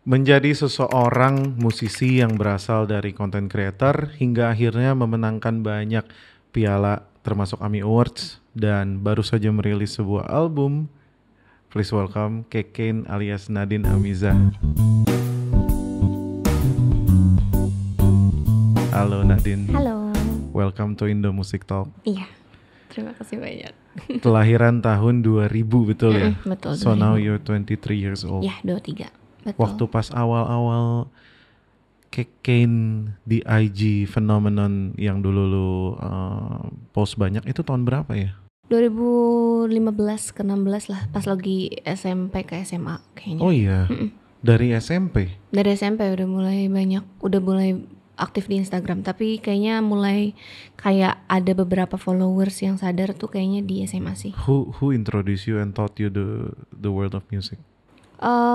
Menjadi seseorang musisi yang berasal dari content creator hingga akhirnya memenangkan banyak piala termasuk AMI Awards dan baru saja merilis sebuah album. Please welcome Kekane alias Nadine Amiza. Halo Nadine. Halo. Welcome to Indo Music Talk. Iya, terima kasih banyak. Kelahiran tahun 2000 betul ya? Betul. So 2000. now you're 23 years old. Iya, 23. Betul. Waktu pas awal-awal Kekane di IG phenomenon yang dulu lu post banyak itu tahun berapa ya? 2015 ke 16 lah, pas lagi SMP ke SMA kayaknya. Oh iya, dari SMP? Dari SMP udah mulai aktif di Instagram, tapi kayaknya mulai kayak ada beberapa followers yang sadar tuh kayaknya di SMA sih. Who introduced you and taught you the world of music?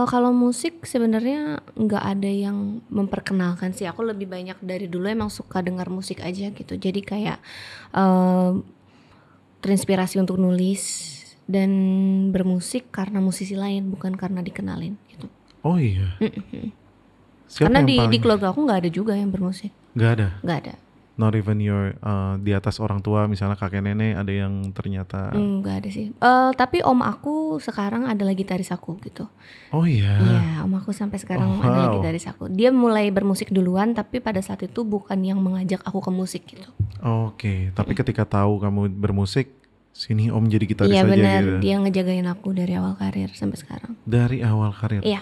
Kalau musik sebenarnya nggak ada yang memperkenalkan sih. Aku lebih banyak dari dulu emang suka dengar musik aja gitu. Jadi kayak terinspirasi untuk nulis dan bermusik karena musisi lain, bukan karena dikenalin gitu. Oh iya. Siapa Karena yang di keluarga aku nggak ada juga yang bermusik. Nggak ada? Nggak ada. Not even your di atas orang tua misalnya kakek nenek ada yang ternyata Nggak ada sih. Tapi om aku sekarang adalah gitaris aku gitu. Oh iya. Iya, om aku sampai sekarang adalah gitaris aku. Dia mulai bermusik duluan, tapi pada saat itu bukan yang mengajak aku ke musik gitu. Oke. Tapi ketika tahu kamu bermusik, sini om jadi gitaris Iya aja benar, gitu. dia ngejagain aku dari awal karir sampai sekarang. Dari awal karir? Iya.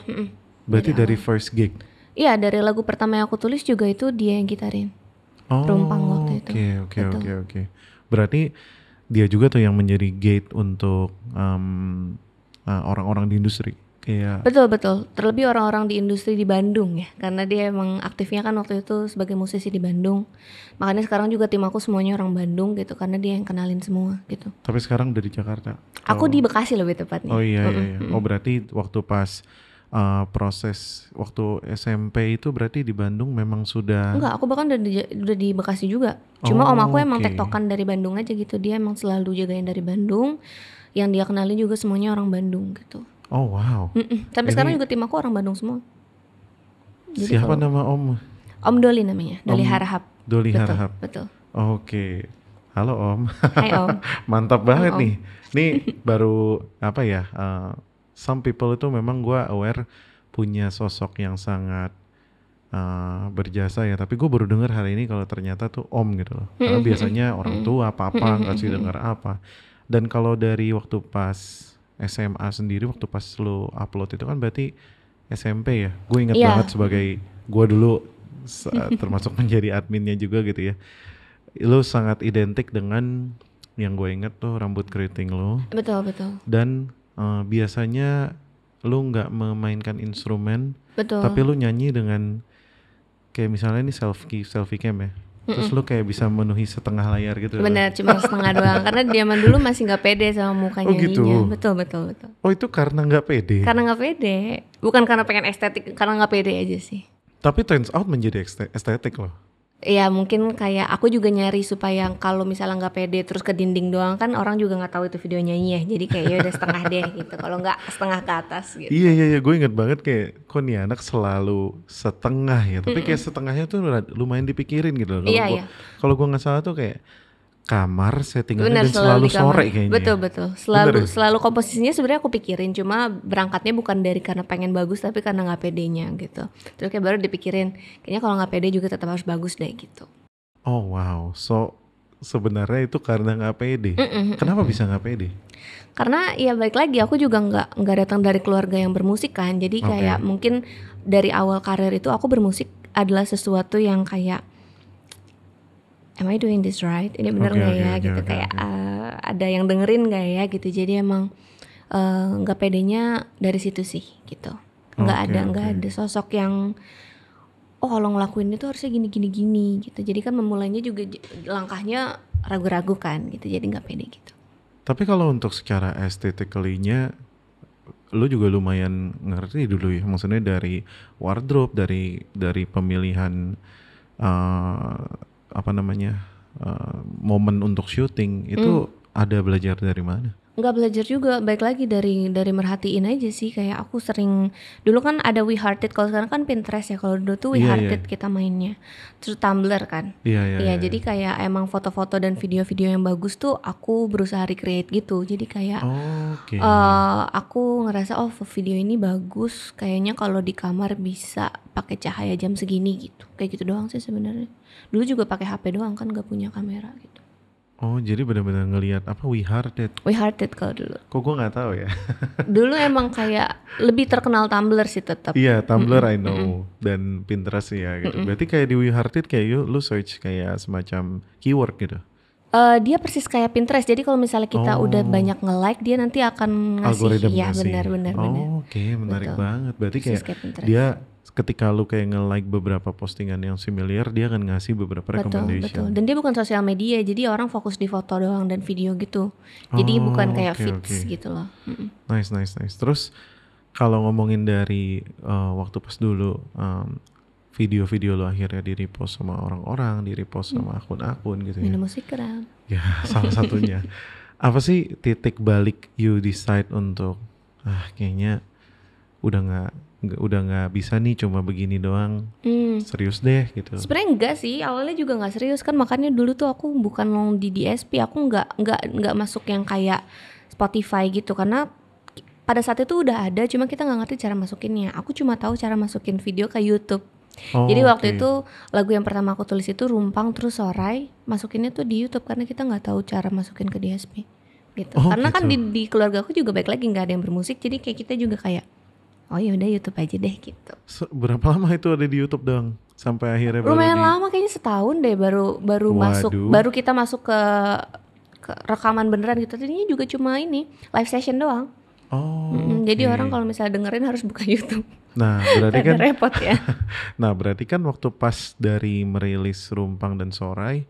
Berarti dari first gig? Iya, dari lagu pertama yang aku tulis juga itu dia yang gitarin. Rumpang waktu itu. Oke. Berarti dia juga tuh yang menjadi gate untuk orang-orang di industri kayak. Betul. Terlebih orang-orang di industri di Bandung ya, karena dia emang aktifnya kan waktu itu sebagai musisi di Bandung. Makanya sekarang juga tim aku semuanya orang Bandung gitu, karena dia yang kenalin semua gitu. Tapi sekarang udah di Jakarta? Aku di Bekasi lebih tepatnya. Oh iya. Oh berarti waktu pas proses waktu SMP itu berarti di Bandung memang sudah. Enggak, aku bahkan udah di Bekasi juga. Cuma om aku emang tektokan dari Bandung aja gitu. Dia emang selalu jagain dari Bandung. Yang dia kenalin juga semuanya orang Bandung gitu. Oh wow. Sampai sekarang juga tim aku orang Bandung semua. Jadi siapa nama om? Om Doli namanya, Doli Harahap. Doli Harahap. Betul. Oke. Halo om. Hai om. Mantap banget nih. Nih baru apa ya? Some people itu memang gue aware punya sosok yang sangat berjasa ya. Tapi gue baru dengar hari ini kalau ternyata tuh om gitu loh. Karena biasanya orang tua, papa ngasih dengar apa. Dan kalau dari waktu pas SMA sendiri, waktu pas lo upload itu kan berarti SMP ya. Gue ingat banget sebagai gue dulu termasuk menjadi adminnya juga gitu ya. Lo sangat identik dengan yang gue ingat tuh rambut keriting lo. Betul. Dan biasanya lu nggak memainkan instrumen, betul. Tapi lu nyanyi dengan kayak misalnya ini selfie cam ya, terus lu kayak bisa memenuhi setengah layar gitu. Benar, cuma setengah doang. Karena zaman dulu masih nggak pede sama muka nyanyinya. Gitu. Betul. Oh itu karena nggak pede? Karena nggak pede, bukan karena pengen estetik, karena nggak pede aja sih. Tapi turns out menjadi estetik loh. Iya mungkin kayak aku juga nyari supaya kalau misalnya nggak pede terus ke dinding doang kan orang juga nggak tahu itu video nyanyi ya, jadi kayak ya udah setengah deh gitu, kalau nggak setengah ke atas gitu. Iya gue inget banget kayak kok nih anak selalu setengah ya, tapi kayak setengahnya tuh lumayan dipikirin gitu loh. Kalau gue nggak salah tuh kayak kamar settingannya dan selalu sore kayaknya. Betul. Selalu komposisinya sebenarnya aku pikirin, cuma berangkatnya bukan dari karena pengen bagus tapi karena nggak pedenya gitu. Terus kayak baru dipikirin kayaknya kalau nggak pede juga tetap harus bagus deh gitu. Oh wow, so sebenarnya itu karena nggak pede. Kenapa bisa nggak pede? Karena ya balik lagi aku juga nggak datang dari keluarga yang bermusik kan, jadi kayak mungkin dari awal karir itu aku bermusik adalah sesuatu yang kayak am I doing this right? Ini bener nggak ya gitu. Kayak ada yang dengerin nggak ya gitu. Jadi emang nggak pedenya dari situ sih gitu. Nggak ada sosok yang kalau ngelakuin itu harusnya gini gitu. Jadi kan memulainya juga langkahnya ragu-ragu kan gitu. Jadi nggak pede gitu. Tapi kalau untuk secara estetically-nya lu juga lumayan ngerti dulu ya. Maksudnya dari wardrobe, dari pemilihan momen untuk syuting itu ada belajar dari mana? Nggak belajar juga, baik lagi dari merhatiin aja sih. Kayak aku sering, dulu kan ada We Heart It, kalau sekarang kan Pinterest ya. Kalau dulu tuh We Iya, Heart iya. It kita mainnya. Terus Tumblr kan. Iya, iya, Iya, iya. jadi kayak emang foto-foto dan video-video yang bagus tuh aku berusaha recreate gitu. Jadi kayak Oke. aku ngerasa oh video ini bagus, kayaknya kalau di kamar bisa pakai cahaya jam segini gitu. Kayak gitu doang sih sebenarnya. Dulu juga pakai HP doang kan, nggak punya kamera gitu. Oh, jadi benar-benar ngelihat apa We Heart It. We Heart It kalau dulu. Kok gue nggak tahu ya? Dulu emang kayak lebih terkenal Tumblr sih tetap. Iya, Tumblr I know dan Pinterest ya gitu. Berarti kayak di We Heart It kayak lu search kayak semacam keyword gitu. Dia persis kayak Pinterest. Jadi kalau misalnya kita udah banyak nge-like, dia nanti akan ngasih. Algoritma Ya ngasih. benar. Oke, menarik Betul. banget. Berarti Persis kayak kayak Pinterest. dia ketika lu kayak nge-like beberapa postingan yang familiar, dia akan ngasih beberapa Betul. recommendation. Dan dia bukan sosial media, jadi orang fokus di foto doang dan video gitu. Jadi bukan kayak oke, feeds oke. gitu loh. Nice. Terus kalau ngomongin dari waktu pas dulu video-video lo akhirnya di-repost sama orang-orang, di-repost sama akun-akun gitu ya. Minum musik keren. Ya, salah satunya. Apa sih titik balik you decide untuk kayaknya udah nggak bisa nih cuma begini doang, serius deh gitu. Sebenarnya enggak sih, awalnya juga nggak serius kan, makanya dulu tuh aku bukan long di DSP, aku nggak masuk yang kayak Spotify gitu karena pada saat itu udah ada, cuma kita nggak ngerti cara masukinnya. Aku cuma tahu cara masukin video ke YouTube. Jadi waktu itu lagu yang pertama aku tulis itu Rumpang terus Sorai, masukinnya tuh di YouTube karena kita nggak tahu cara masukin ke DSP gitu. Karena kan di keluarga aku juga baik lagi nggak ada yang bermusik, jadi kayak kita juga kayak oh ya udah YouTube aja deh gitu. Berapa lama itu ada di YouTube dong? Sampai akhirnya lumayan lama, kayaknya setahun deh baru masuk, baru kita masuk ke rekaman beneran gitu. Tadinya juga cuma ini live session doang. Jadi orang kalau misalnya dengerin harus buka YouTube. Nah berarti kan repot ya. Nah berarti kan waktu pas dari merilis Rumpang dan Sorai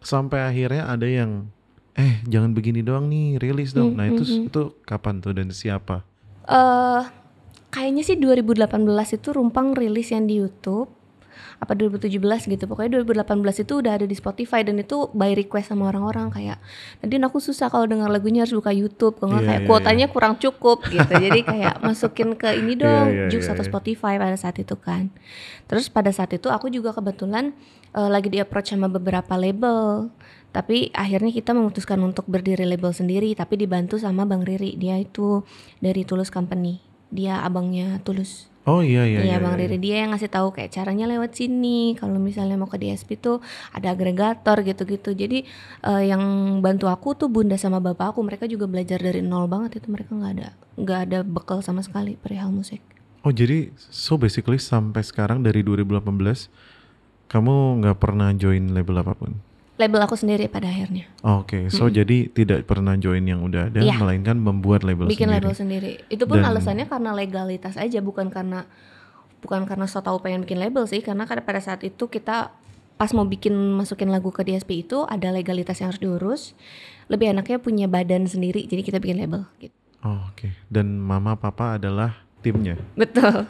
sampai akhirnya ada yang jangan begini doang nih, rilis dong. Nah itu kapan tuh dan siapa? Kayaknya sih 2018 itu Rumpang rilis yang di YouTube. Apa 2017 gitu. Pokoknya 2018 itu udah ada di Spotify dan itu by request sama orang-orang kayak nanti aku susah kalau dengar lagunya harus buka YouTube, kalau nggak kayak kuotanya kurang cukup gitu. Jadi kayak masukin ke ini dong, Joox atau Spotify pada saat itu kan. Terus pada saat itu aku juga kebetulan lagi di approach sama beberapa label. Tapi akhirnya kita memutuskan untuk berdiri label sendiri, tapi dibantu sama Bang Riri. Dia itu dari Tulus Company. Dia abangnya Tulus. Oh iya Bang Riri, dia yang ngasih tahu kayak caranya lewat sini. Kalau misalnya mau ke DSP tuh ada agregator gitu-gitu. Jadi yang bantu aku tuh bunda sama bapak aku. Mereka juga belajar dari nol banget itu. Mereka nggak ada bekal sama sekali perihal musik. Oh jadi so basically sampai sekarang dari 2018 kamu nggak pernah join label apapun? Label aku sendiri pada akhirnya. Oke, so jadi tidak pernah join yang udah ada, melainkan membuat label bikin sendiri. Label sendiri. Itu pun alasannya karena legalitas aja, bukan karena so tahu pengen bikin label sih, karena pada saat itu kita pas mau masukin lagu ke DSP itu ada legalitas yang harus diurus. Lebih enaknya punya badan sendiri, jadi kita bikin label gitu. Oke. Dan mama papa adalah timnya. Betul.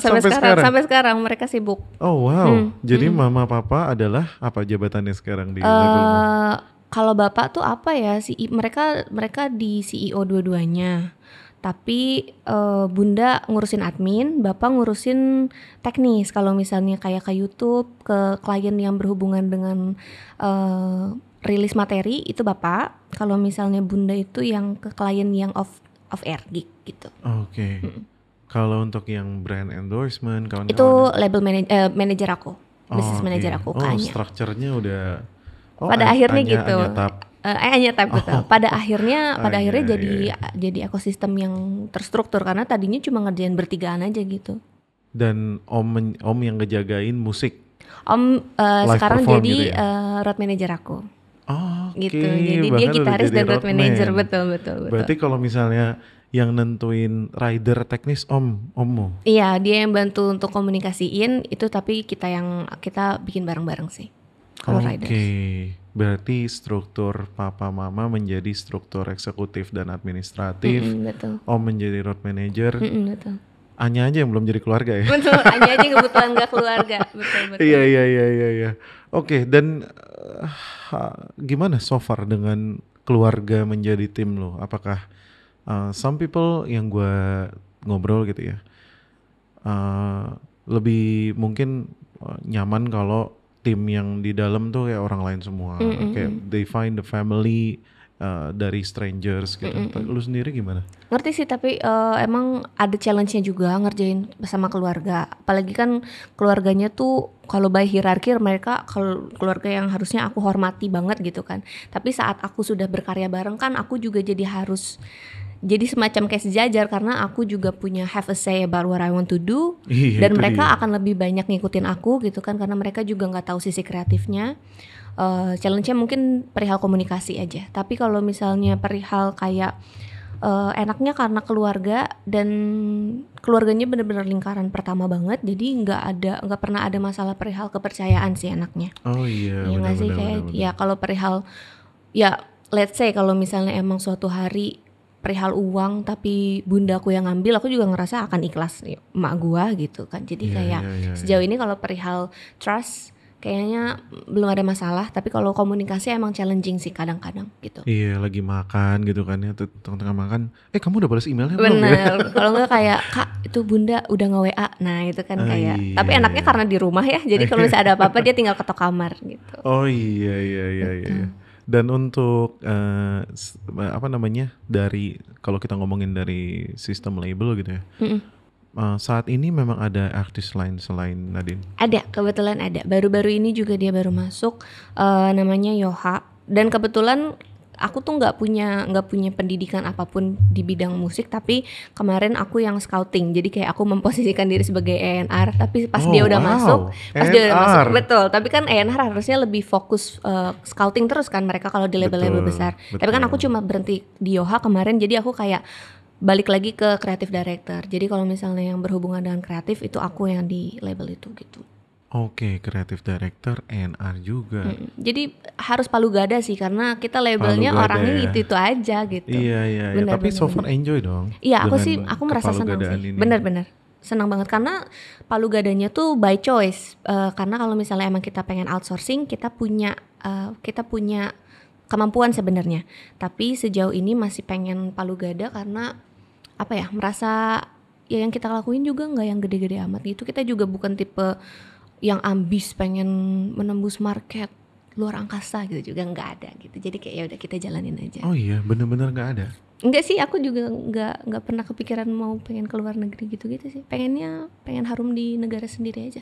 Sampai sekarang mereka sibuk. Oh wow. Jadi mama papa adalah apa jabatannya sekarang di labelmu? Kalau bapak tuh apa ya? Mereka di CEO dua-duanya. Tapi bunda ngurusin admin, bapak ngurusin teknis. Kalau misalnya kayak ke YouTube, ke klien yang berhubungan dengan rilis materi itu bapak. Kalau misalnya bunda itu yang ke klien yang off air gig gitu. Oke. Kalau untuk yang brand endorsement, kawan-kawan itu label manager aku, business manager aku, Kanya. Strukturnya udah. Pada akhirnya gitu. Anyatap betul. Pada akhirnya jadi ekosistem yang terstruktur karena tadinya cuma ngerjain bertigaan aja gitu. Dan om yang ngejagain musik. Om sekarang jadi gitu ya? Road manager aku. Gitu. Jadi dia gitaris dan road manager, betul. Berarti kalau misalnya yang nentuin rider teknis ommu. Iya, dia yang bantu untuk komunikasiin itu, tapi kita bikin bareng-bareng sih. Kalau riders. Berarti struktur papa mama menjadi struktur eksekutif dan administratif. Betul. Om menjadi road manager. Betul. Anya aja yang belum jadi keluarga ya. Betul, Anya aja kebetulan gak keluarga. Betul. Iya. Oke, dan gimana so far dengan keluarga menjadi tim lo? Apakah some people yang gue ngobrol gitu ya, lebih mungkin nyaman kalau tim yang di dalam tuh kayak orang lain semua, kayak they find the family dari strangers gitu. Lu sendiri gimana? Ngerti sih, tapi emang ada challenge-nya juga ngerjain bersama keluarga. Apalagi kan keluarganya tuh kalau by hierarki mereka keluarga yang harusnya aku hormati banget gitu kan. Tapi saat aku sudah berkarya bareng kan aku juga jadi harus jadi semacam kayak sejajar karena aku juga punya have a say about what I want to do. Iya, Dan itu mereka dia. akan lebih banyak ngikutin aku gitu kan karena mereka juga nggak tahu sisi kreatifnya. Challenge-nya mungkin perihal komunikasi aja. Tapi kalau misalnya perihal kayak enaknya karena keluarga dan keluarganya benar-benar lingkaran pertama banget, jadi nggak pernah ada masalah perihal kepercayaan sih enaknya. Oh iya, Ya nggak sih, kayak ya kalau perihal ya let's say kalau misalnya emang suatu hari perihal uang tapi bundaku yang ngambil, aku juga ngerasa akan ikhlas emak gua gitu kan. Jadi kayak sejauh ini kalau perihal trust kayaknya belum ada masalah, tapi kalau komunikasi emang challenging sih kadang-kadang gitu. Iya, lagi makan gitu kan ya, tengah-tengah makan, kamu udah balas emailnya belum? Bener, kalau enggak kayak kak itu bunda udah nge-WA, nah itu kan kayak, tapi enaknya karena di rumah ya, jadi kalau misalnya ada apa-apa dia tinggal ketok kamar gitu. Oh iya. Dan untuk apa namanya, dari kalau kita ngomongin dari sistem label gitu ya, saat ini memang ada artis lain selain Nadine? Ada, kebetulan ada. Baru-baru ini juga dia baru masuk, namanya Yoha. Dan kebetulan aku tuh nggak punya pendidikan apapun di bidang musik, tapi kemarin aku yang scouting. Jadi kayak aku memposisikan diri sebagai A&R, tapi pas dia udah masuk, betul. Tapi kan A&R harusnya lebih fokus scouting terus kan mereka kalau di label-label besar. Tapi kan aku cuma berhenti di Yoha kemarin, jadi aku kayak balik lagi ke creative director. Jadi kalau misalnya yang berhubungan dengan kreatif itu aku yang di label itu gitu. Oke, creative director, A&R juga. Jadi harus palu gada sih karena kita labelnya orangnya itu aja gitu. Iya. Tapi so far enjoy dong. Iya, aku merasa senang sih. Bener. Senang banget karena palu gadanya tuh by choice. Karena kalau misalnya emang kita pengen outsourcing, kita punya kemampuan sebenarnya. Tapi sejauh ini masih pengen palu gada karena apa ya, merasa ya yang kita lakuin juga nggak yang gede-gede amat gitu. Kita juga bukan tipe yang ambis pengen menembus market luar angkasa gitu, juga nggak ada gitu. Jadi kayak ya udah kita jalanin aja. Oh iya, bener-bener nggak ada? Enggak sih, aku juga nggak pernah kepikiran mau pengen ke luar negeri gitu sih. Pengen harum di negara sendiri aja.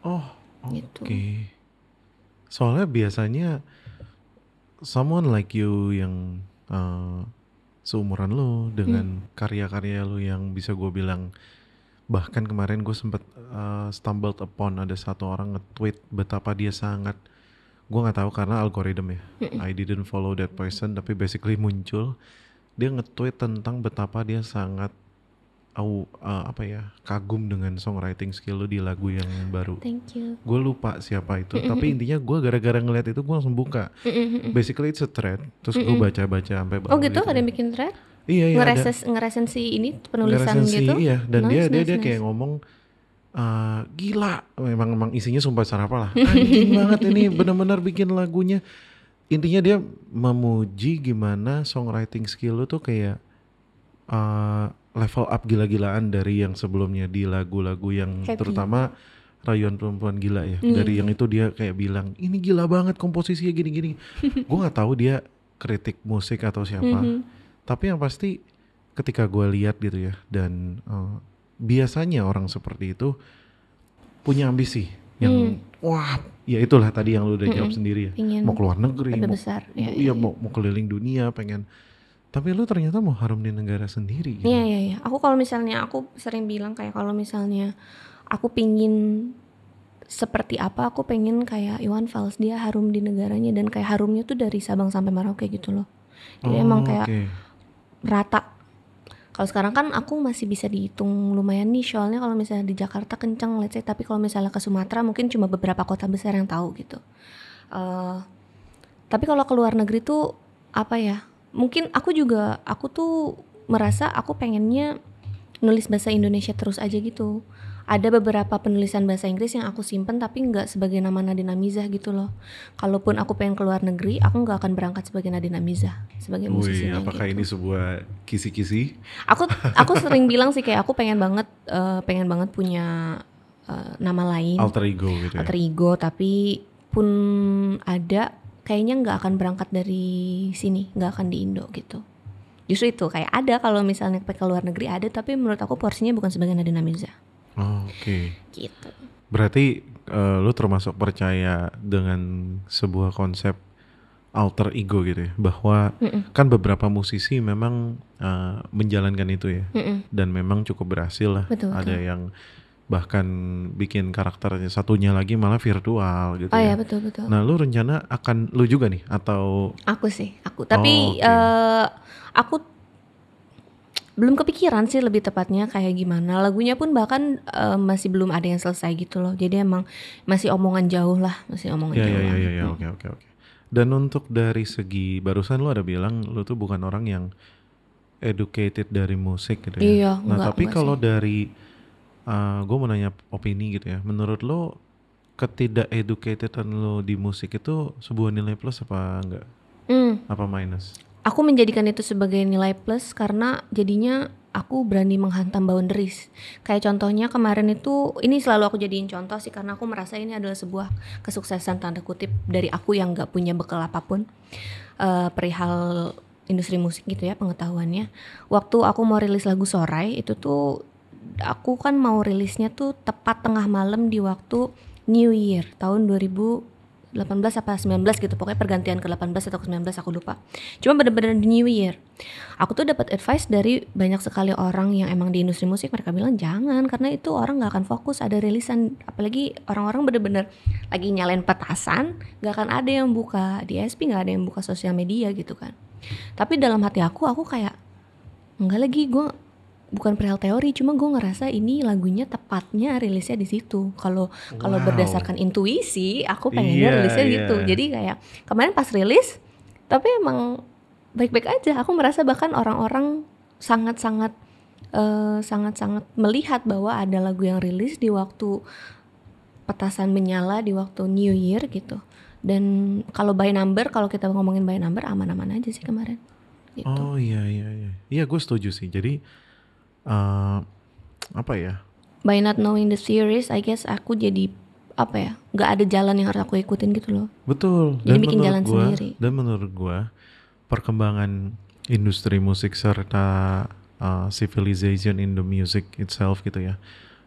Oh, oke. Soalnya biasanya someone like you yang seumuran lo dengan karya-karya lo yang bisa gue bilang, bahkan kemarin gue sempet stumbled upon ada satu orang nge-tweet betapa dia sangat, gue nggak tahu karena algoritma ya, I didn't follow that person, tapi basically muncul dia nge-tweet tentang betapa dia sangat kagum dengan songwriting skill lo di lagu yang baru. Thank you. Gue lupa siapa itu, tapi intinya gue gara-gara ngeliat itu gue langsung buka. Basically it's a thread, terus gue baca-baca sampai bawah. Oh gitu, ada yang bikin thread? Iya, ngeresen si ini penulisan gitu. Iya, dan dia kayak ngomong gila, memang isinya sumpah sarapa lah. Anjing banget ini, benar-benar bikin lagunya. Intinya dia memuji gimana songwriting skill lu tuh kayak level up gila-gilaan dari yang sebelumnya di lagu-lagu yang terutama Rayuan Perempuan Gila ya. Dari yang itu dia kayak bilang, ini gila banget komposisinya gini-gini. Gue nggak tahu dia kritik musik atau siapa. Tapi yang pasti ketika gue lihat gitu ya, dan biasanya orang seperti itu punya ambisi yang wah, ya itulah tadi yang lu udah jawab sendiri ya. Ingin mau keluar negeri, mau keliling dunia, pengen. Tapi lu ternyata mau harum di negara sendiri gitu. Iya. Aku kalau misalnya, aku sering bilang kayak kalau misalnya aku pingin seperti apa, aku pengen kayak Iwan Fals, dia harum di negaranya dan kayak harumnya tuh dari Sabang sampai Merauke gitu loh. Jadi emang kayak rata. Kalau sekarang kan aku masih bisa dihitung lumayan nih, soalnya kalau misalnya di Jakarta kenceng let's say, tapi kalau misalnya ke Sumatera mungkin cuma beberapa kota besar yang tahu gitu. Tapi kalau ke luar negeri tuh apa ya, mungkin aku tuh merasa aku pengennya nulis bahasa Indonesia terus aja gitu. ada beberapa penulisan bahasa Inggris yang aku simpen tapi nggak sebagai nama Nadine Amizah gitu loh. Kalaupun aku pengen keluar negeri, aku nggak akan berangkat sebagai Nadine Amizah, sebagai musisinya Apakah gitu. ini sebuah kisi-kisi? Aku sering bilang sih kayak aku pengen banget punya nama lain, Alter ego gitu ya? alter ego, tapi pun ada kayaknya nggak akan berangkat dari sini, nggak akan di Indo gitu. Justru itu kayak ada kalau misalnya ke luar negeri ada, tapi menurut aku porsinya bukan sebagai Nadine Amizah. Oke. Gitu. Berarti lu termasuk percaya dengan sebuah konsep alter ego gitu ya, bahwa kan beberapa musisi memang menjalankan itu ya, dan memang cukup berhasil lah. Betul. Ada yang bahkan bikin karakternya satunya lagi malah virtual gitu Oh ya. ya, betul. Nah, lu rencana akan lu juga nih atau? Aku. Tapi aku belum kepikiran sih lebih tepatnya kayak gimana. Lagunya pun bahkan masih belum ada yang selesai gitu loh. Jadi emang masih omongan jauh lah, Ya, oke. Dan untuk dari segi barusan lu ada bilang lu tuh bukan orang yang educated dari musik gitu ya. Iya, Nah, tapi enggak kalau sih. dari gue mau nanya opini gitu ya. Menurut lo ketidak-educatedan lo di musik itu sebuah nilai plus apa enggak? Apa minus? Aku menjadikan itu sebagai nilai plus karena jadinya aku berani menghantam boundaries. Kayak contohnya kemarin itu, ini selalu aku jadiin contoh sih karena aku merasa ini adalah sebuah kesuksesan tanda kutip dari aku yang gak punya bekal apapun perihal industri musik gitu ya pengetahuannya. Waktu aku mau rilis lagu Sorai itu tuh aku kan mau rilisnya tuh tepat tengah malam di waktu New Year tahun 2018 apa 19 gitu, pokoknya pergantian ke 18 atau ke 19 aku lupa. Cuma bener-bener di New Year. Aku tuh dapat advice dari banyak sekali orang yang emang di industri musik, mereka bilang jangan karena itu orang nggak akan fokus ada rilisan, apalagi orang-orang bener-bener lagi nyalain petasan, nggak akan ada yang buka DSP, nggak ada yang buka sosial media gitu kan. Tapi dalam hati aku kayak enggak lagi, gue bukan perihal teori, cuma gue ngerasa ini lagunya tepatnya rilisnya di situ. Kalau berdasarkan intuisi, aku pengennya rilisnya gitu. Jadi kayak kemarin pas rilis, tapi emang baik-baik aja. Aku merasa bahkan orang-orang sangat-sangat melihat bahwa ada lagu yang rilis di waktu petasan menyala, di waktu New Year gitu. Dan kalau by number, kalau kita ngomongin by number, aman-aman aja sih kemarin. Gitu. Oh iya. Iya, gue setuju sih. Jadi apa ya? By not knowing the series, I guess aku jadi apa ya? Gak ada jalan yang harus aku ikutin gitu loh. Betul. Jadi bikin jalan sendiri. Dan menurut gue perkembangan industri musik serta civilization in the music itself gitu ya.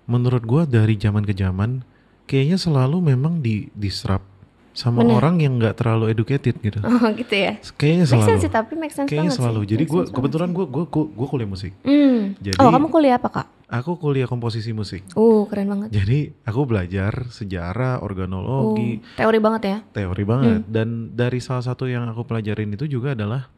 Menurut gue dari zaman ke zaman kayaknya selalu memang disrupt sama orang yang nggak terlalu educated gitu. Oh gitu ya. Kayaknya selalu. Make sense kayaknya banget selalu. sih. Jadi gue kebetulan gue kuliah musik. Jadi kamu kuliah apa Kak? Aku kuliah komposisi musik. Keren banget. Jadi aku belajar sejarah, organologi. Teori banget ya? Teori banget. Dan dari salah satu yang aku pelajarin itu juga adalah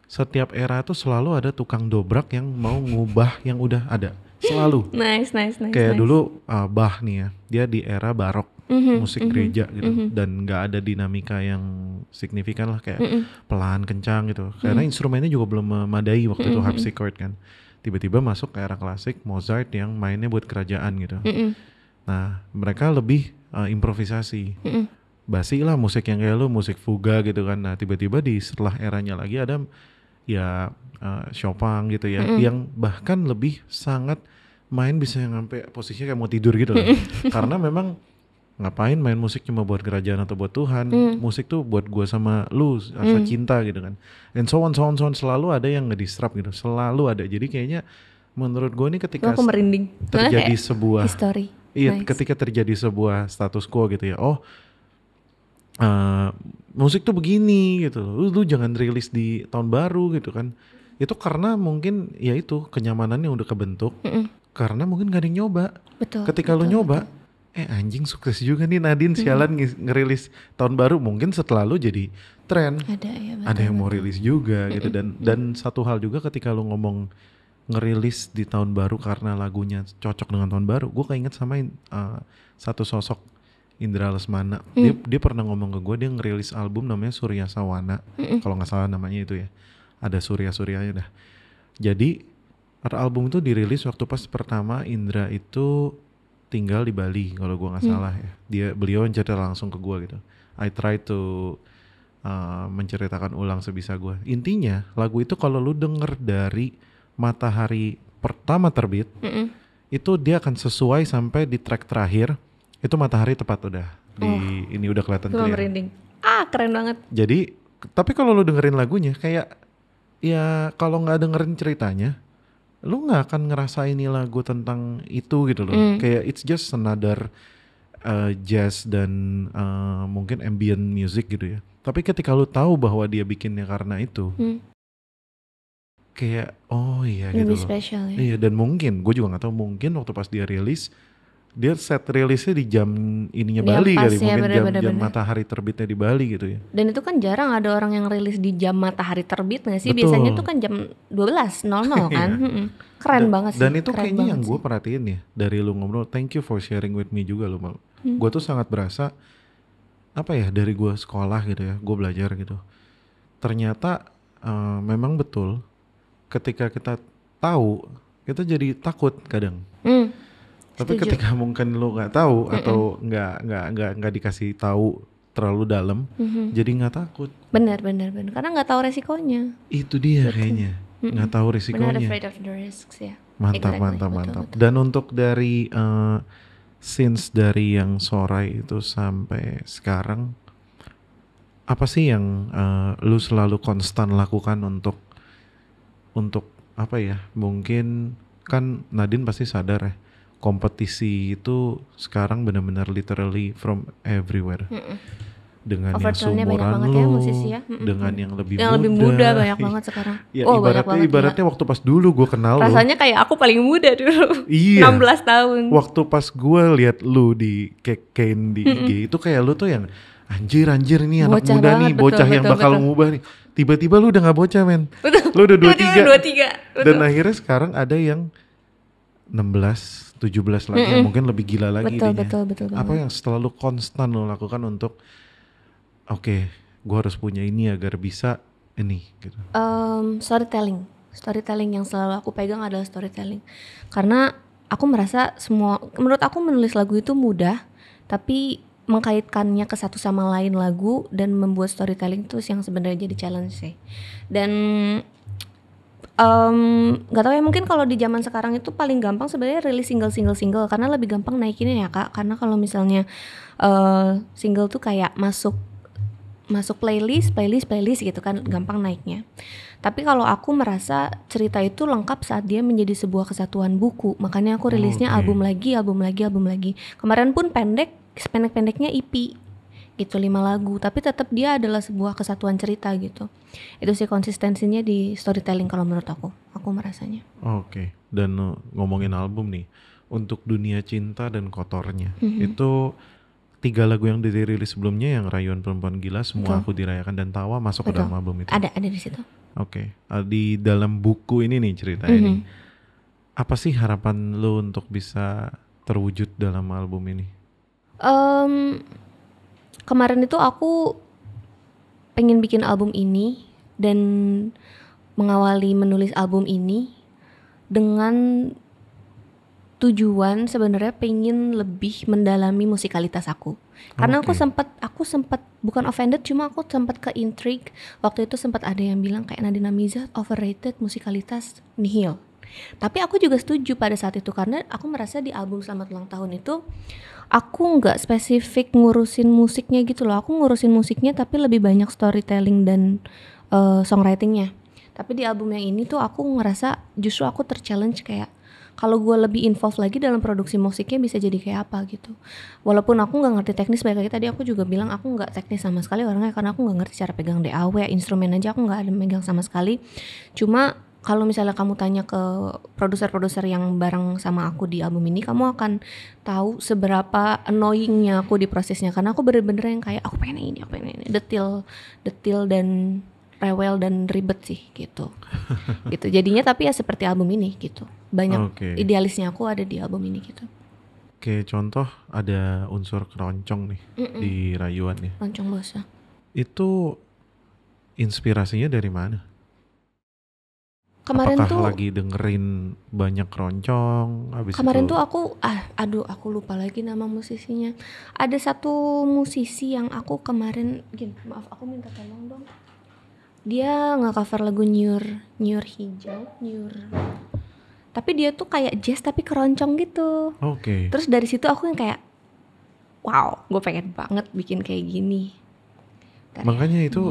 setiap era tuh selalu ada tukang dobrak yang mau ngubah yang udah ada. Selalu. Nice. Kayak dulu Bach nih ya, dia di era barok, musik gereja gitu, dan nggak ada dinamika yang signifikan lah, kayak pelan kencang gitu, karena instrumennya juga belum memadai waktu itu, harpsichord kan. Tiba-tiba masuk ke era klasik, Mozart yang mainnya buat kerajaan gitu. Nah mereka lebih improvisasi, basi lah musik yang kayak lu, musik fuga gitu kan. Nah tiba-tiba di setelah eranya lagi ada ya Chopin gitu ya, yang bahkan lebih sangat main bisa sampai posisinya kayak mau tidur gitu loh. Karena memang ngapain main musik cuma buat kerajaan atau buat Tuhan, musik tuh buat gua sama lu, rasa cinta gitu kan. And so on, selalu ada yang ngedisrupt gitu, selalu ada. Jadi kayaknya menurut gua ini ketika terjadi sebuah history. Iya, ketika terjadi sebuah status quo gitu ya. Musik tuh begini gitu, lu jangan rilis di tahun baru gitu kan. Itu karena mungkin ya itu kenyamanannya udah kebentuk, karena mungkin gak ada yang nyoba. Ketika lu nyoba, anjing sukses juga nih Nadine, sialan ngerilis tahun baru, mungkin setelah lu jadi tren, ada yang mau rilis juga gitu. Dan satu hal juga ketika lu ngomong ngerilis di tahun baru karena lagunya cocok dengan tahun baru, gue keinget sama satu sosok, Indra Lesmana. Dia pernah ngomong ke gue, dia ngerilis album namanya Surya Sawana, kalau nggak salah namanya itu ya, ada Suryanya dah. Jadi album itu dirilis waktu pas pertama Indra itu tinggal di Bali kalau gue nggak salah ya. Beliau yang cerita langsung ke gue gitu. I try to menceritakan ulang sebisa gue. Intinya lagu itu kalau lu denger dari matahari pertama terbit, itu dia akan sesuai sampai di track terakhir. Itu matahari tepat udah di ini udah kelihatan clear. Merinding. Keren banget. Jadi tapi kalau lu dengerin lagunya kayak ya kalau nggak dengerin ceritanya, lu nggak akan ngerasa ini lagu tentang itu gitu loh. Kayak it's just another jazz dan mungkin ambient music gitu ya. Tapi ketika lu tahu bahwa dia bikinnya karena itu, kayak oh iya lebih gitu loh. Spesial ya. Iya, dan mungkin gue juga nggak tahu, mungkin waktu pas dia rilis, dia set rilisnya di jam ininya Bali kali, mungkin jam matahari terbitnya di Bali gitu ya. Dan itu kan jarang ada orang yang rilis di jam matahari terbit nggak sih? Betul. Biasanya tuh kan jam 12.00 kan. Keren banget sih. Dan itu kayaknya yang gue perhatiin ya dari lu ngobrol. Thank you for sharing with me juga lu Mal. Gue tuh sangat berasa apa ya, dari gue sekolah gitu ya, gue belajar gitu. Ternyata memang betul ketika kita tahu, kita jadi takut kadang. Tapi ketika mungkin lu nggak tahu atau nggak dikasih tahu terlalu dalam, jadi nggak takut. Benar. Karena nggak tahu resikonya. Itu dia kayaknya, nggak tahu resikonya. Benar, afraid of the risks ya. Mantap. Betul. Dan untuk dari since dari yang Sorai itu sampai sekarang, apa sih yang lu selalu konstan lakukan untuk apa ya? Mungkin kan Nadine pasti sadar ya, kompetisi itu sekarang benar-benar literally from everywhere. Dengan yang seumuran lu, dengan yang lebih muda banyak banget sekarang. Ya, ibaratnya waktu pas dulu gue kenal lu, rasanya kayak aku paling muda dulu. Iya. 16 tahun. Waktu pas gue lihat lu di Kane di IG itu kayak lu tuh yang anjir nih anak bocah muda banget, nih, bocah yang bakal ngubah nih. Tiba-tiba lu udah gak bocah men. Lu udah 23. Dan akhirnya sekarang ada yang 16, 17 lagi yang mungkin lebih gila lagi. Betul. Apa yang selalu konstan lo lakukan untuk oke, gue harus punya ini agar bisa ini gitu. Storytelling yang selalu aku pegang adalah storytelling. Karena aku merasa menurut aku menulis lagu itu mudah, tapi mengkaitkannya ke satu sama lain lagu dan membuat storytelling itu yang sebenarnya jadi challenge sih. Dan nggak tahu ya, mungkin kalau di zaman sekarang itu paling gampang sebenarnya rilis single karena lebih gampang naikinnya ya Kak. Karena kalau misalnya single tuh kayak masuk playlist gitu kan, gampang naiknya. Tapi kalau aku merasa cerita itu lengkap saat dia menjadi sebuah kesatuan buku. Makanya aku rilisnya album lagi. Kemarin pun pendek-pendeknya EP gitu, 5 lagu. Tapi tetap dia adalah sebuah kesatuan cerita gitu. Itu sih konsistensinya di storytelling kalau menurut aku merasanya. Oke. Dan ngomongin album nih, untuk Dunia Cinta dan Kotornya, itu 3 lagu yang dirilis sebelumnya, yang Rayuan Perempuan Gila, Semua Aku Dirayakan, dan Tawa masuk ke dalam album itu. Ada di situ. Oke. Di dalam buku ini nih ceritanya nih, apa sih harapan lu untuk bisa terwujud dalam album ini? Kemarin itu aku pengen bikin album ini dan mengawali menulis album ini dengan tujuan sebenarnya pengen lebih mendalami musikalitas aku. Karena aku sempat bukan offended, cuma aku sempat ke intrigue. Waktu itu sempat ada yang bilang kayak Nadine Amiza overrated, musikalitas nihil. Tapi aku juga setuju pada saat itu, karena aku merasa di album Selamat Ulang Tahun itu aku nggak spesifik ngurusin musiknya gitu loh. Aku ngurusin musiknya tapi lebih banyak storytelling dan songwritingnya. Tapi di album yang ini tuh aku ngerasa justru aku terchallenge, kayak kalau gue lebih involve lagi dalam produksi musiknya bisa jadi kayak apa gitu. Walaupun aku nggak ngerti teknis, baik lagi tadi aku juga bilang aku nggak teknis sama sekali orangnya, karena aku nggak ngerti cara pegang DAW, instrumen aja aku nggak ada megang sama sekali. Cuma kalau misalnya kamu tanya ke produser-produser yang bareng sama aku di album ini, kamu akan tahu seberapa annoyingnya aku di prosesnya, karena aku bener-bener yang kayak aku pengen ini, detail dan rewel dan ribet sih gitu. Gitu jadinya, tapi ya seperti album ini gitu, banyak idealisnya aku ada di album ini gitu. Oke, contoh ada unsur keroncong nih di Rayuan nih. Keroncong basah. Itu inspirasinya dari mana? Kemarin Apakah tuh lagi dengerin banyak keroncong, habis Kemarin itu tuh aku aku lupa lagi nama musisinya. Ada satu musisi yang aku kemarin gini, maaf aku minta tolong dong. Dia nge-cover lagu Nyur Hijau, tapi dia tuh kayak jazz tapi keroncong gitu. Oke. Terus dari situ aku yang kayak wow, gue pengen banget bikin kayak gini. Bentar ya. Makanya itu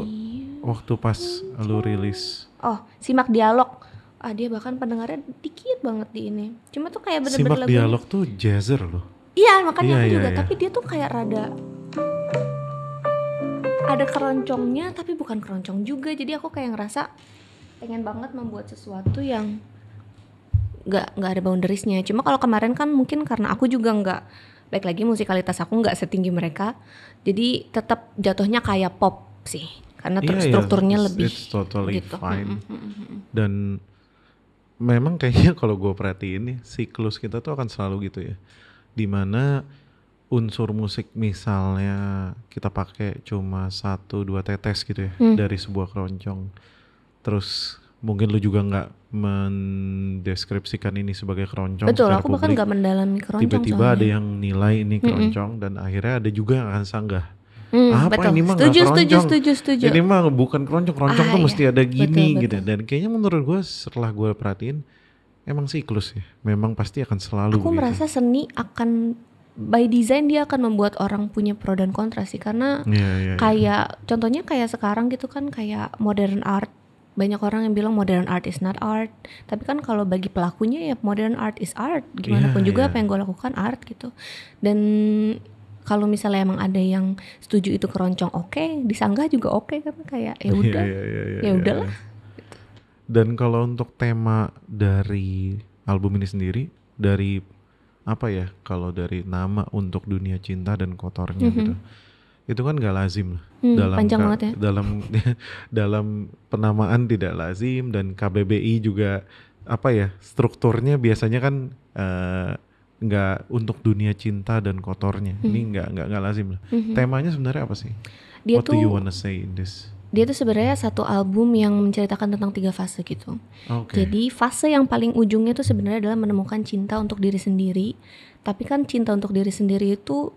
waktu pas lu rilis Oh, Simak Dialog. Dia bahkan pendengarnya dikit banget di ini. Cuma tuh kayak bener-bener Simak lagunya. Dialog tuh jazzer loh. Iya, makanya aku Iya, juga. iya. Tapi dia tuh kayak ada keroncongnya, tapi bukan keroncong juga. Jadi aku kayak ngerasa pengen banget membuat sesuatu yang nggak ada boundariesnya. Cuma kalau kemarin kan mungkin karena aku juga nggak, baik lagi musikalitas aku nggak setinggi mereka. Jadi tetap jatuhnya kayak pop sih. Karena strukturnya lebih it's totally gitu. fine. Dan memang kayaknya kalau gue perhatiin nih, siklus kita tuh akan selalu gitu ya. Dimana unsur musik misalnya kita pakai cuma 1-2 tetes gitu ya dari sebuah keroncong. Terus mungkin lu juga nggak mendeskripsikan ini sebagai keroncong. Betul, secara aku bahkan publik. nggak mendalami keroncong. Tiba-tiba soalnya ada yang nilai ini keroncong dan akhirnya ada juga yang akan sanggah. Apa betul. ini mah Setuju, nggak keroncong? setuju. Ini mah bukan keroncong tuh iya. mesti ada gini Betul. gitu. Dan kayaknya menurut gue setelah gue perhatiin emang siklus ya. Memang pasti akan selalu Aku begitu. merasa seni akan by design dia akan membuat orang punya pro dan kontra sih, karena kayak contohnya kayak sekarang gitu kan, kayak modern art. Banyak orang yang bilang modern art is not art, tapi kan kalau bagi pelakunya ya modern art is art. Gimana pun juga apa yang gue lakukan art gitu. Dan kalau misalnya emang ada yang setuju itu keroncong, oke, disanggah juga oke, kan kayak ya udah, ya udahlah. Gitu. Dan kalau untuk tema dari album ini sendiri, dari apa ya, kalau dari nama Untuk Dunia Cinta dan Kotornya gitu, itu kan gak lazim lah. Panjang banget ya. Dalam penamaan tidak lazim, dan KBBI juga apa ya, strukturnya biasanya kan nggak Untuk Dunia Cinta dan Kotornya. Ini nggak lazim lah. Temanya sebenarnya apa sih? What do you wanna say in this? Dia tuh sebenarnya satu album yang menceritakan tentang 3 fase gitu. Jadi fase yang paling ujungnya tuh sebenarnya adalah menemukan cinta untuk diri sendiri. Tapi kan cinta untuk diri sendiri itu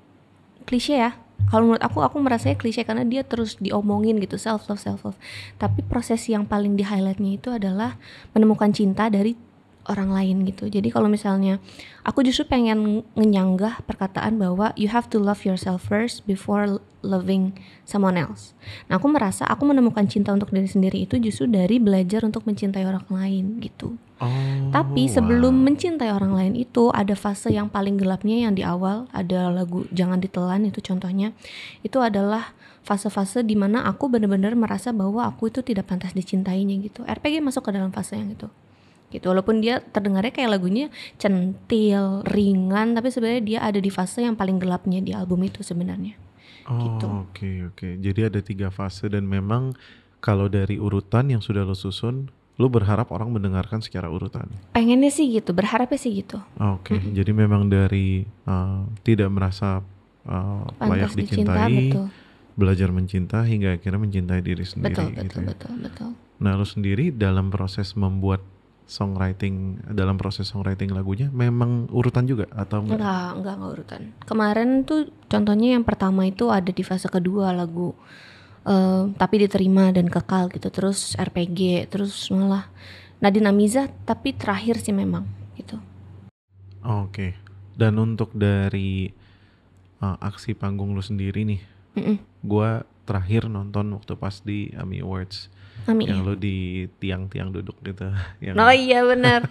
klise ya. Kalau menurut aku merasanya klise karena dia terus diomongin gitu, self love. Tapi proses yang paling di highlightnya itu adalah menemukan cinta dari orang lain gitu. Jadi kalau misalnya aku justru pengen ngenyanggah perkataan bahwa you have to love yourself first before loving someone else. Nah, aku merasa aku menemukan cinta untuk diri sendiri itu justru dari belajar untuk mencintai orang lain gitu. Tapi sebelum mencintai orang lain itu ada fase yang paling gelapnya yang di awal. Ada lagu Jangan Ditelan itu contohnya. Itu adalah fase-fase dimana aku benar-benar merasa bahwa aku itu tidak pantas dicintainya gitu. RPG masuk ke dalam fase yang itu. Gitu, walaupun dia terdengarnya kayak lagunya centil, ringan, tapi sebenarnya dia ada di fase yang paling gelapnya di album itu sebenarnya. Gitu. Oke. Jadi ada 3 fase, dan memang kalau dari urutan yang sudah lo susun, lo berharap orang mendengarkan secara urutan. Pengennya sih gitu, berharapnya sih gitu. Jadi memang dari tidak merasa layak dicintai, betul. Belajar mencinta hingga akhirnya mencintai diri sendiri. Betul. Nah, lo sendiri dalam proses membuat dalam proses songwriting lagunya memang urutan juga atau enggak? Enggak urutan. Kemarin tuh contohnya yang pertama itu ada di fase kedua lagu Tapi Diterima dan Kekal gitu, terus RPG, terus malah Nadine Amiza, tapi terakhir sih memang gitu. Oke. Dan untuk dari aksi panggung lu sendiri nih, gua terakhir nonton waktu pas di AMI Awards. Yang lo di tiang-tiang duduk gitu. Oh iya benar.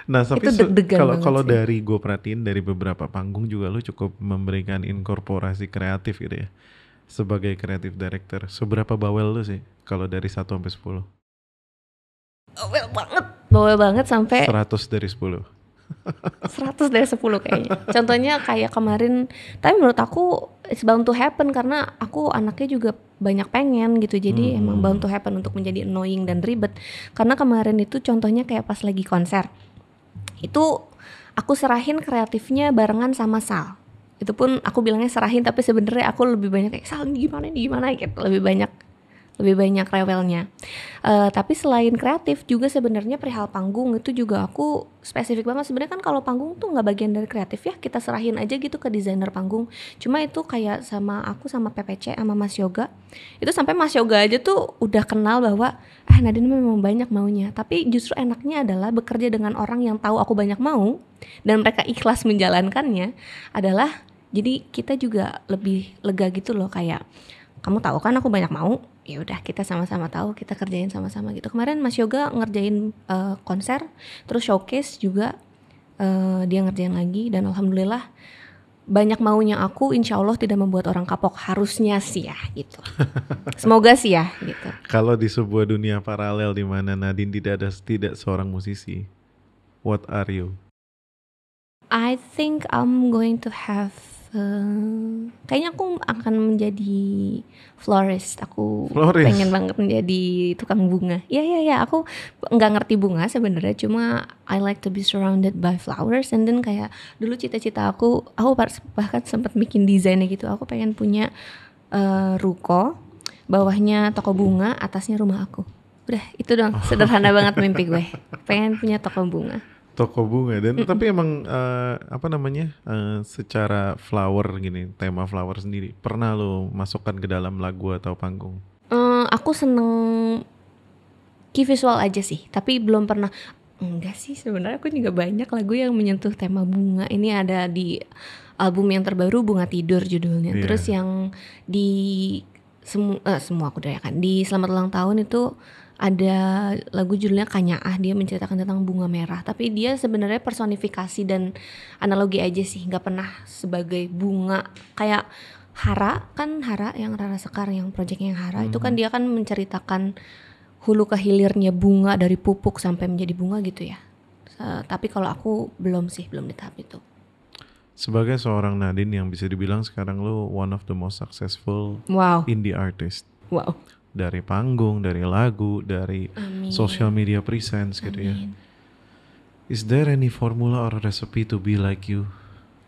Nah tapi kalau dari gue perhatiin dari beberapa panggung juga lo cukup memberikan inkorporasi kreatif gitu ya. Sebagai creative director, seberapa bawel lo sih kalau dari 1 sampai 10? Bawel banget sampai 100 dari 10. 100 dari 10 kayaknya. Contohnya kayak kemarin, tapi menurut aku it's bound to happen karena aku anaknya juga banyak pengen gitu. Jadi emang bound to happen untuk menjadi annoying dan ribet. Karena kemarin itu contohnya kayak pas lagi konser. Itu aku serahin kreatifnya barengan sama Sal. Itu pun aku bilangnya serahin, tapi sebenarnya aku lebih banyak kayak Sal ini gimana gitu. Lebih banyak lebih banyak rewelnya. Tapi selain kreatif juga sebenarnya perihal panggung itu juga aku spesifik banget. Sebenarnya kan kalau panggung tuh nggak bagian dari kreatif ya, kita serahin aja gitu ke desainer panggung. Cuma itu kayak sama aku sama PPC sama Mas Yoga, itu sampai Mas Yoga aja tuh udah kenal bahwa Nadine memang banyak maunya. Tapi justru enaknya adalah bekerja dengan orang yang tahu aku banyak mau dan mereka ikhlas menjalankannya. Adalah jadi kita juga lebih lega gitu loh, kayak kamu tahu kan aku banyak mau, ya udah kita sama-sama tahu, kita kerjain sama-sama gitu. Kemarin Mas Yoga ngerjain konser, terus showcase juga dia ngerjain lagi, dan alhamdulillah banyak maunya aku, insya Allah tidak membuat orang kapok, harusnya sih ya gitu. Semoga sih ya gitu. Kalau di sebuah dunia paralel di mana Nadine tidak seorang musisi, what are you? I think I'm going to have kayaknya aku akan menjadi florist. Aku pengen banget menjadi tukang bunga. Ya, aku nggak ngerti bunga sebenarnya, cuma I like to be surrounded by flowers. And then kayak dulu cita-cita aku bahkan sempat bikin desainnya gitu. Aku pengen punya ruko, bawahnya toko bunga, atasnya rumah aku. Udah itu dong, sederhana banget mimpi gue. Pengen punya toko bunga. Toko bunga dan tapi emang secara flower gini, tema flower sendiri pernah lo masukkan ke dalam lagu atau panggung? Aku seneng key visual aja sih, tapi belum pernah. Enggak sih, sebenarnya aku juga banyak lagu yang menyentuh tema bunga. Ini ada di album yang terbaru, Bunga Tidur judulnya. Yeah. Terus yang di semua aku doakan di Selamat Ulang Tahun itu ada lagu judulnya Kanyaah, dia menceritakan tentang bunga merah, tapi dia sebenarnya personifikasi dan analogi aja sih, nggak pernah sebagai bunga. Kayak Hara yang Rara Sekar, yang proyeknya yang Hara itu kan dia kan menceritakan hulu ke hilirnya bunga dari pupuk sampai menjadi bunga gitu ya. Tapi kalau aku belum di tahap itu. Sebagai seorang Nadine yang bisa dibilang sekarang lo one of the most successful indie artist. Wow. Dari panggung, dari lagu, dari social media presence gitu ya. Is there any formula or recipe to be like you?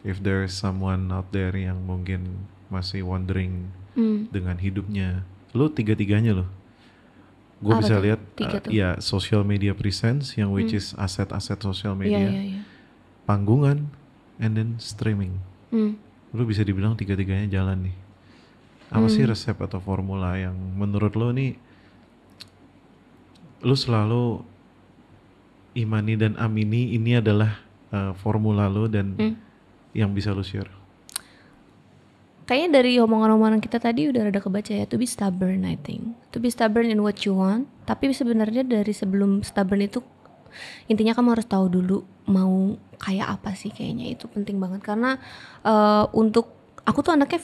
If there is someone out there yang mungkin masih wondering dengan hidupnya, lo tiga-tiganya lo. Gue bisa lihat ya social media presence yang which is aset-aset social media, panggungan, and then streaming. Lo bisa dibilang tiga-tiganya jalan nih. Apa sih resep atau formula yang menurut lo nih lo selalu imani dan amini ini adalah formula lo dan yang bisa lo share? Kayaknya dari omongan-omongan kita tadi udah rada kebaca ya, to be stubborn I think. To be stubborn in what you want. Tapi sebenarnya dari sebelum stubborn itu intinya kamu harus tahu dulu mau kayak apa sih, kayaknya itu penting banget. Karena untuk aku tuh anaknya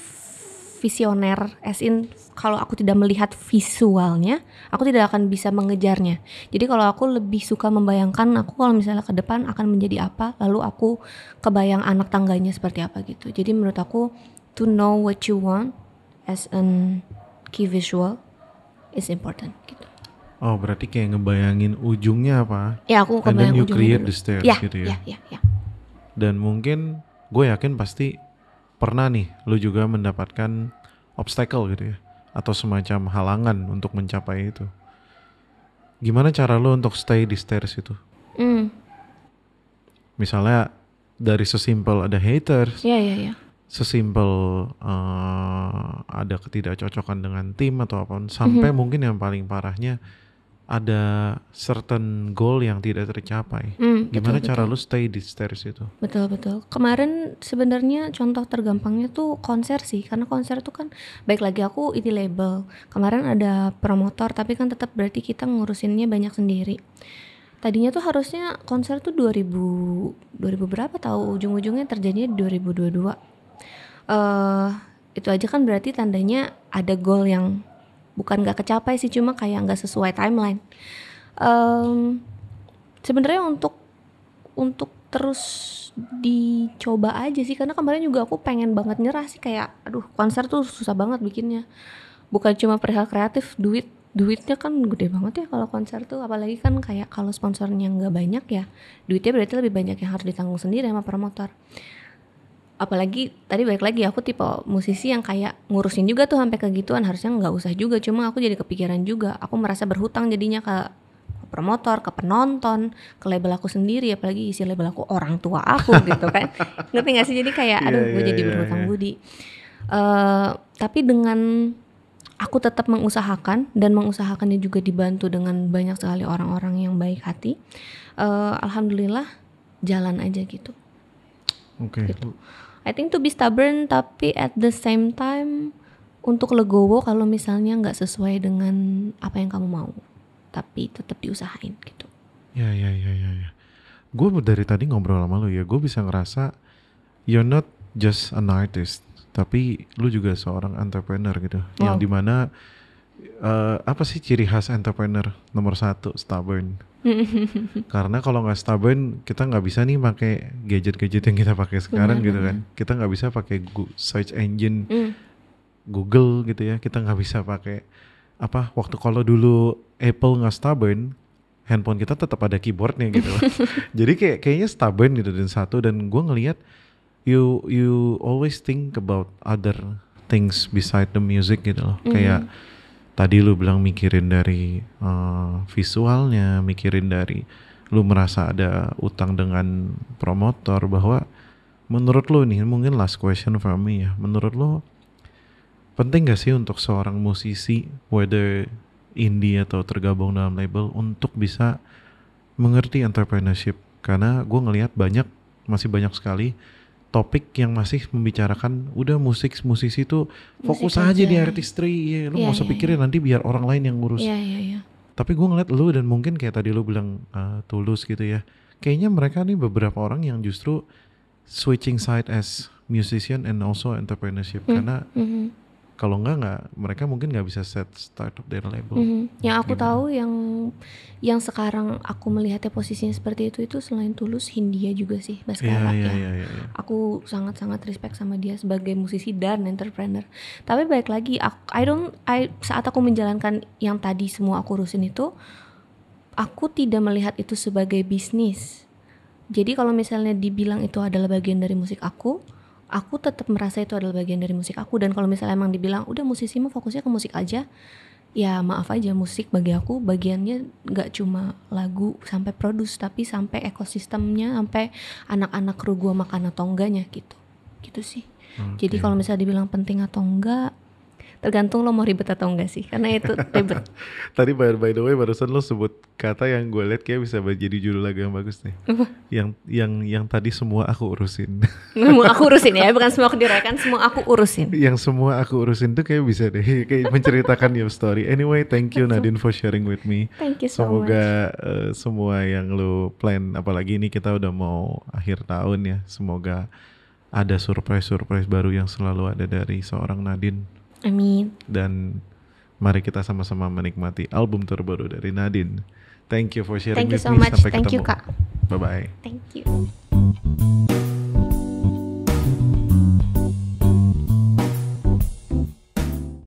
visioner, as in kalau aku tidak melihat visualnya, aku tidak akan bisa mengejarnya. Jadi kalau aku lebih suka membayangkan aku kalau misalnya ke depan akan menjadi apa, lalu aku kebayang anak tangganya seperti apa gitu. Jadi menurut aku to know what you want as an key visual is important gitu. Oh, berarti kayak ngebayangin ujungnya apa? Ya, aku kebayang ujungnya. And then you create the stairs gitu ya. Ya. Dan mungkin gue yakin pasti pernah nih lu juga mendapatkan obstacle gitu ya, atau semacam halangan untuk mencapai itu. Gimana cara lu untuk stay di stairs itu? Misalnya dari sesimpel ada haters, sesimpel ada ketidakcocokan dengan tim atau apapun, sampai mungkin yang paling parahnya ada certain goal yang tidak tercapai. Gimana cara lu stay di stairs itu? Betul. Kemarin sebenarnya contoh tergampangnya tuh konser sih, karena konser tuh kan baik lagi aku ini label. Kemarin ada promotor, tapi kan tetap berarti kita ngurusinnya banyak sendiri. Tadinya tuh harusnya konser tuh 2000 berapa tahu, ujung-ujungnya terjadinya 2022. Itu aja kan berarti tandanya ada goal yang bukan gak kecapai sih, cuma kayak gak sesuai timeline. Sebenarnya untuk terus dicoba aja sih, karena kemarin juga aku pengen banget nyerah sih, kayak aduh konser tuh susah banget bikinnya. Bukan cuma perihal kreatif, duitnya kan gede banget ya kalau konser tuh, apalagi kan kayak kalau sponsornya gak banyak ya duitnya berarti lebih banyak yang harus ditanggung sendiri sama promotor. apalagi tadi balik lagi aku tipe musisi yang kayak ngurusin juga tuh sampai ke gituan, harusnya nggak usah juga, cuma aku jadi kepikiran juga, aku merasa berhutang jadinya ke promotor, ke penonton, ke label aku sendiri, apalagi isi label aku orang tua aku gitu kan. Ngerti gak sih? Jadi kayak aduh gue jadi berhutang budi. Tapi dengan aku tetap mengusahakan, dan mengusahakannya juga dibantu dengan banyak sekali orang-orang yang baik hati. Alhamdulillah jalan aja gitu. Oke. Gitu. I think to be stubborn, tapi at the same time untuk legowo kalau misalnya nggak sesuai dengan apa yang kamu mau, tapi tetap diusahain gitu. Ya. Gue dari tadi ngobrol sama lu ya, gue bisa ngerasa you're not just an artist, tapi lu juga seorang entrepreneur gitu. Wow. Yang dimana apa sih ciri khas entrepreneur nomor 1? Stubborn. Karena kalau nggak stubborn, kita nggak bisa nih pakai gadget-gadget yang kita pakai sekarang gitu kan. Kita nggak bisa pakai search engine Google gitu ya. Kita nggak bisa pakai apa, waktu kalau dulu Apple nggak stubborn, handphone kita tetap ada keyboardnya gitu. Jadi kayaknya stubborn gitu. Dan gue ngelihat you always think about other things beside the music gitu loh. Kayak tadi lu bilang mikirin dari visualnya, mikirin dari lu merasa ada utang dengan promotor, bahwa menurut lu nih, mungkin last question for me ya, menurut lu penting gak sih untuk seorang musisi, whether indie atau tergabung dalam label, untuk bisa mengerti entrepreneurship? Karena gue ngelihat masih banyak sekali topik yang masih membicarakan udah musisi tuh fokus aja di artistry, ya, lu nggak usah pikirin nanti biar orang lain yang ngurus. Tapi gue ngeliat lu, dan mungkin kayak tadi lu bilang Tulus gitu ya, kayaknya mereka nih beberapa orang yang justru switching side as musician and also entrepreneurship. Karena kalau enggak mereka mungkin nggak bisa start up their label. Yang aku tahu yang sekarang aku melihatnya posisinya seperti itu selain Tulus, Hindia juga sih, Baskara ya. Aku sangat-sangat respect sama dia sebagai musisi dan entrepreneur. Tapi balik lagi, saat aku menjalankan yang tadi semua aku urusin itu, aku tidak melihat itu sebagai bisnis. Jadi kalau misalnya dibilang itu adalah bagian dari musik aku tetap merasa itu adalah bagian dari musik aku. Dan kalau misalnya emang dibilang udah musisi mah fokusnya ke musik aja, ya maaf aja, musik bagi aku bagiannya gak cuma lagu sampai produce, tapi sampai ekosistemnya, sampai anak-anak kru gua makan atau enggaknya gitu sih. Jadi kalau misalnya dibilang penting atau enggak, tergantung lo mau ribet atau enggak sih, karena itu ribet. Tadi by the way barusan lo sebut kata yang gue liat kayak bisa jadi judul lagu yang bagus nih. Yang tadi semua aku urusin. Semua aku urusin ya, bukan semua aku diraikan, semua aku urusin. Yang semua aku urusin tuh kayak bisa deh, kayak menceritakan your story. Anyway, thank you Nadine for sharing with me. Thank you so Semoga semua yang lo plan, apalagi ini kita udah mau akhir tahun ya, semoga ada surprise baru yang selalu ada dari seorang Nadine. Amin. Dan mari kita sama-sama menikmati album terbaru dari Nadine. Thank you for sharing with me. Thank you so much. Sampai Thank ketemu. you Kak. Bye-bye. Thank you.